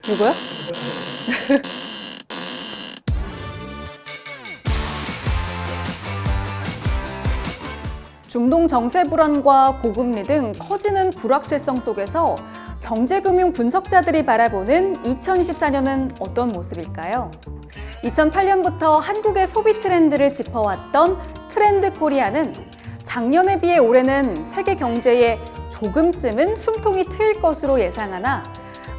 누구야? 중동 정세 불안과 고금리 등 커지는 불확실성 속에서 경제금융 분석자들이 바라보는 2024년은 어떤 모습일까요? 2008년부터 한국의 소비 트렌드를 짚어왔던 트렌드 코리아는 작년에 비해 올해는 세계 경제에 조금쯤은 숨통이 트일 것으로 예상하나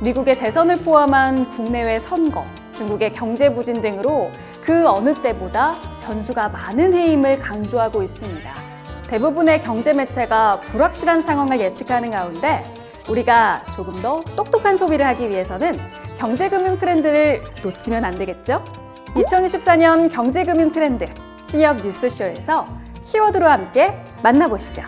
미국의 대선을 포함한 국내외 선거, 중국의 경제 부진 등으로 그 어느 때보다 변수가 많은 해임을 강조하고 있습니다. 대부분의 경제 매체가 불확실한 상황을 예측하는 가운데 우리가 조금 더 똑똑한 소비를 하기 위해서는 경제금융 트렌드를 놓치면 안 되겠죠? 2024년 경제금융 트렌드 신협 뉴스쇼에서 키워드로 함께 만나보시죠.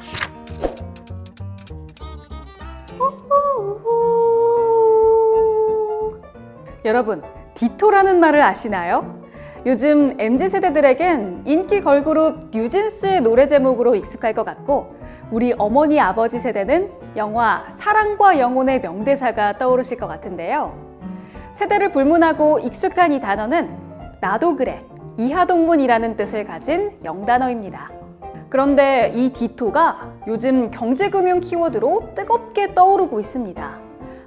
여러분, 디토라는 말을 아시나요? 요즘 MZ세대들에겐 인기 걸그룹 뉴진스의 노래 제목으로 익숙할 것 같고 우리 어머니 아버지 세대는 영화 사랑과 영혼의 명대사가 떠오르실 것 같은데요. 세대를 불문하고 익숙한 이 단어는 나도 그래, 이하동문이라는 뜻을 가진 영단어입니다. 그런데 이 디토가 요즘 경제금융 키워드로 뜨겁게 떠오르고 있습니다.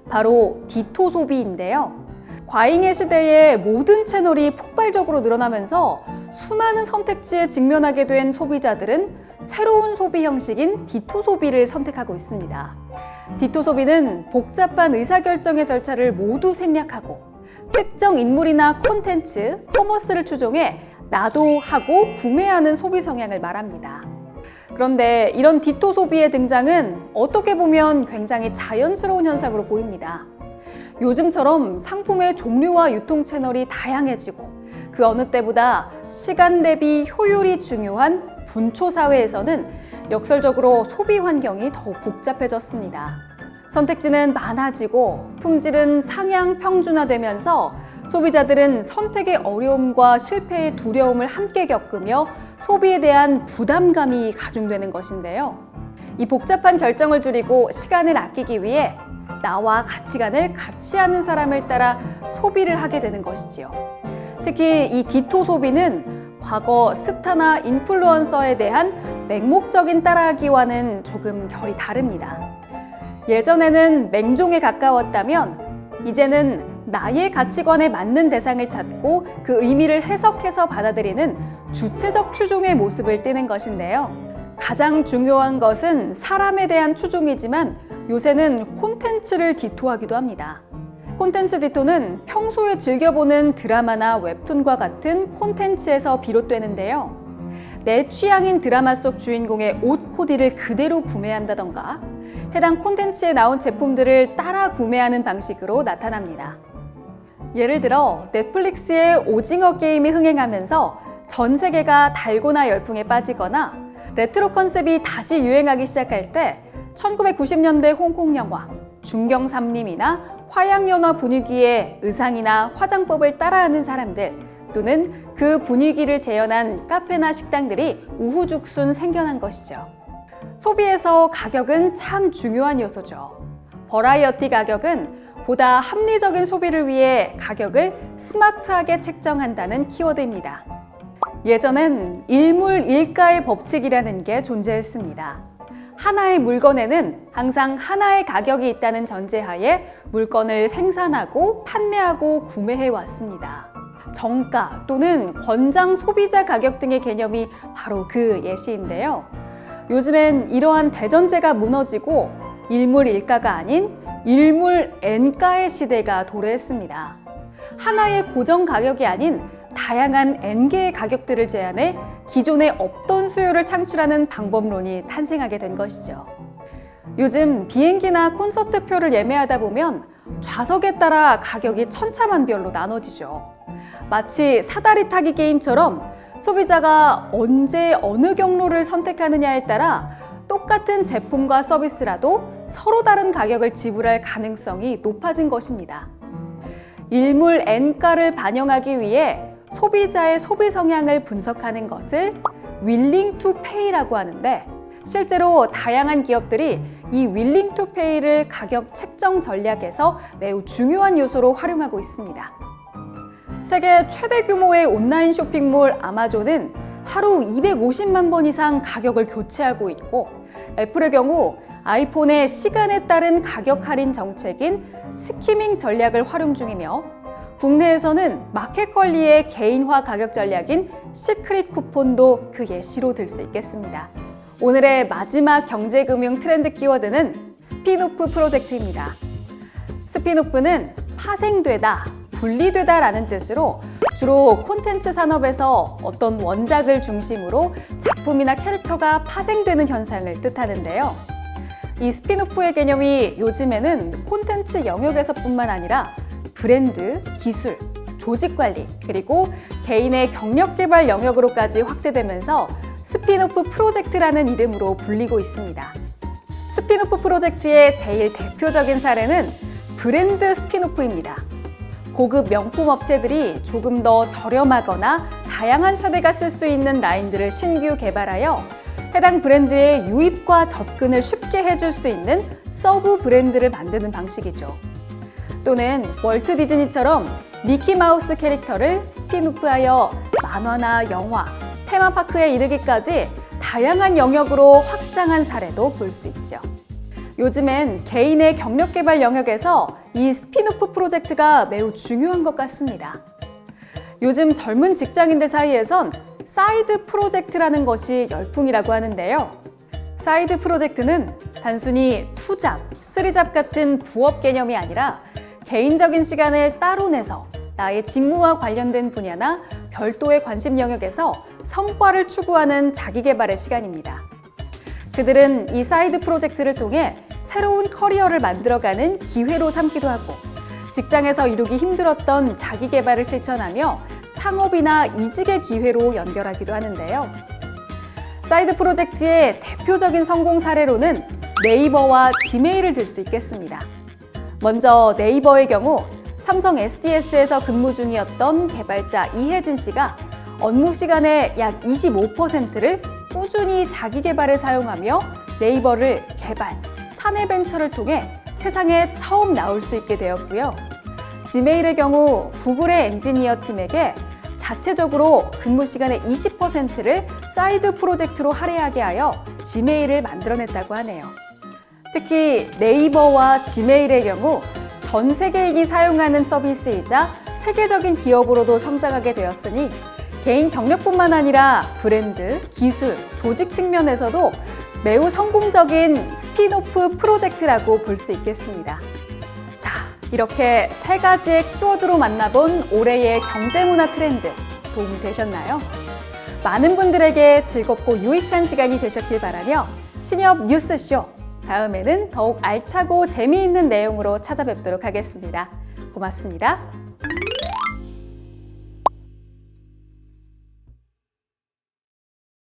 바로 디토 소비인데요. 과잉의 시대에 모든 채널이 폭발적으로 늘어나면서 수많은 선택지에 직면하게 된 소비자들은 새로운 소비 형식인 디토 소비를 선택하고 있습니다. 디토 소비는 복잡한 의사결정의 절차를 모두 생략하고 특정 인물이나 콘텐츠, 커머스를 추종해 나도 하고 구매하는 소비 성향을 말합니다. 그런데 이런 디토 소비의 등장은 어떻게 보면 굉장히 자연스러운 현상으로 보입니다. 요즘처럼 상품의 종류와 유통 채널이 다양해지고 그 어느 때보다 시간 대비 효율이 중요한 분초 사회에서는 역설적으로 소비 환경이 더욱 복잡해졌습니다. 선택지는 많아지고 품질은 상향 평준화되면서 소비자들은 선택의 어려움과 실패의 두려움을 함께 겪으며 소비에 대한 부담감이 가중되는 것인데요. 이 복잡한 결정을 줄이고 시간을 아끼기 위해 나와 가치관을 같이 하는 사람을 따라 소비를 하게 되는 것이지요. 특히 이 디토 소비는 과거 스타나 인플루언서에 대한 맹목적인 따라하기와는 조금 결이 다릅니다. 예전에는 맹종에 가까웠다면 이제는 나의 가치관에 맞는 대상을 찾고 그 의미를 해석해서 받아들이는 주체적 추종의 모습을 띠는 것인데요. 가장 중요한 것은 사람에 대한 추종이지만 요새는 콘텐츠를 디토하기도 합니다. 콘텐츠 디토는 평소에 즐겨보는 드라마나 웹툰과 같은 콘텐츠에서 비롯되는데요. 내 취향인 드라마 속 주인공의 옷 코디를 그대로 구매한다던가 해당 콘텐츠에 나온 제품들을 따라 구매하는 방식으로 나타납니다. 예를 들어 넷플릭스의 오징어 게임이 흥행하면서 전 세계가 달고나 열풍에 빠지거나 레트로 컨셉이 다시 유행하기 시작할 때 1990년대 홍콩 영화 중경삼림이나 화양연화 분위기의 의상이나 화장법을 따라하는 사람들 또는 그 분위기를 재현한 카페나 식당들이 우후죽순 생겨난 것이죠. 소비에서 가격은 참 중요한 요소죠. 버라이어티 가격은 보다 합리적인 소비를 위해 가격을 스마트하게 책정한다는 키워드입니다. 예전엔 일물일가의 법칙이라는 게 존재했습니다. 하나의 물건에는 항상 하나의 가격이 있다는 전제하에 물건을 생산하고 판매하고 구매해 왔습니다. 정가 또는 권장 소비자 가격 등의 개념이 바로 그 예시인데요. 요즘엔 이러한 대전제가 무너지고 일물일가가 아닌 일물N가의 시대가 도래했습니다. 하나의 고정 가격이 아닌 다양한 N개의 가격들을 제안해 기존에 없던 수요를 창출하는 방법론이 탄생하게 된 것이죠. 요즘 비행기나 콘서트 표를 예매하다 보면 좌석에 따라 가격이 천차만별로 나눠지죠. 마치 사다리 타기 게임처럼 소비자가 언제 어느 경로를 선택하느냐에 따라 똑같은 제품과 서비스라도 서로 다른 가격을 지불할 가능성이 높아진 것입니다. 일물 N가를 반영하기 위해 소비자의 소비 성향을 분석하는 것을 willing to pay라고 하는데 실제로 다양한 기업들이 이 윌링 투 페이를 가격 책정 전략에서 매우 중요한 요소로 활용하고 있습니다. 세계 최대 규모의 온라인 쇼핑몰 아마존은 하루 250만 번 이상 가격을 교체하고 있고, 애플의 경우 아이폰의 시간에 따른 가격 할인 정책인 스키밍 전략을 활용 중이며, 국내에서는 마켓컬리의 개인화 가격 전략인 시크릿 쿠폰도 그 예시로 들 수 있겠습니다. 오늘의 마지막 경제금융 트렌드 키워드는 스핀오프 프로젝트입니다. 스핀오프는 파생되다, 분리되다 라는 뜻으로 주로 콘텐츠 산업에서 어떤 원작을 중심으로 작품이나 캐릭터가 파생되는 현상을 뜻하는데요. 이 스핀오프의 개념이 요즘에는 콘텐츠 영역에서뿐만 아니라 브랜드, 기술, 조직 관리, 그리고 개인의 경력 개발 영역으로까지 확대되면서 스핀오프 프로젝트라는 이름으로 불리고 있습니다. 스핀오프 프로젝트의 제일 대표적인 사례는 브랜드 스핀오프입니다. 고급 명품 업체들이 조금 더 저렴하거나 다양한 세대가 쓸 수 있는 라인들을 신규 개발하여 해당 브랜드의 유입과 접근을 쉽게 해줄 수 있는 서브 브랜드를 만드는 방식이죠. 또는 월트 디즈니처럼 미키마우스 캐릭터를 스핀오프하여 만화나 영화, 테마파크에 이르기까지 다양한 영역으로 확장한 사례도 볼 수 있죠. 요즘엔 개인의 경력 개발 영역에서 이 스핀오프 프로젝트가 매우 중요한 것 같습니다. 요즘 젊은 직장인들 사이에선 사이드 프로젝트라는 것이 열풍이라고 하는데요. 사이드 프로젝트는 단순히 투잡, 쓰리잡 같은 부업 개념이 아니라 개인적인 시간을 따로 내서 나의 직무와 관련된 분야나 별도의 관심 영역에서 성과를 추구하는 자기개발의 시간입니다. 그들은 이 사이드 프로젝트를 통해 새로운 커리어를 만들어가는 기회로 삼기도 하고, 직장에서 이루기 힘들었던 자기개발을 실천하며 창업이나 이직의 기회로 연결하기도 하는데요. 사이드 프로젝트의 대표적인 성공 사례로는 네이버와 지메일을 들 수 있겠습니다. 먼저 네이버의 경우 삼성 SDS에서 근무 중이었던 개발자 이혜진 씨가 업무 시간의 약 25%를 꾸준히 자기 개발에 사용하며 네이버를 개발, 사내 벤처를 통해 세상에 처음 나올 수 있게 되었고요. 지메일의 경우 구글의 엔지니어 팀에게 자체적으로 근무 시간의 20%를 사이드 프로젝트로 할애하게 하여 지메일을 만들어냈다고 하네요. 특히 네이버와 지메일의 경우 전 세계인이 사용하는 서비스이자 세계적인 기업으로도 성장하게 되었으니 개인 경력뿐만 아니라 브랜드, 기술, 조직 측면에서도 매우 성공적인 스핀오프 프로젝트라고 볼 수 있겠습니다. 자, 이렇게 세 가지의 키워드로 만나본 올해의 경제문화 트렌드 도움이 되셨나요? 많은 분들에게 즐겁고 유익한 시간이 되셨길 바라며 신협 뉴스쇼 다음에는 더욱 알차고 재미있는 내용으로 찾아뵙도록 하겠습니다. 고맙습니다.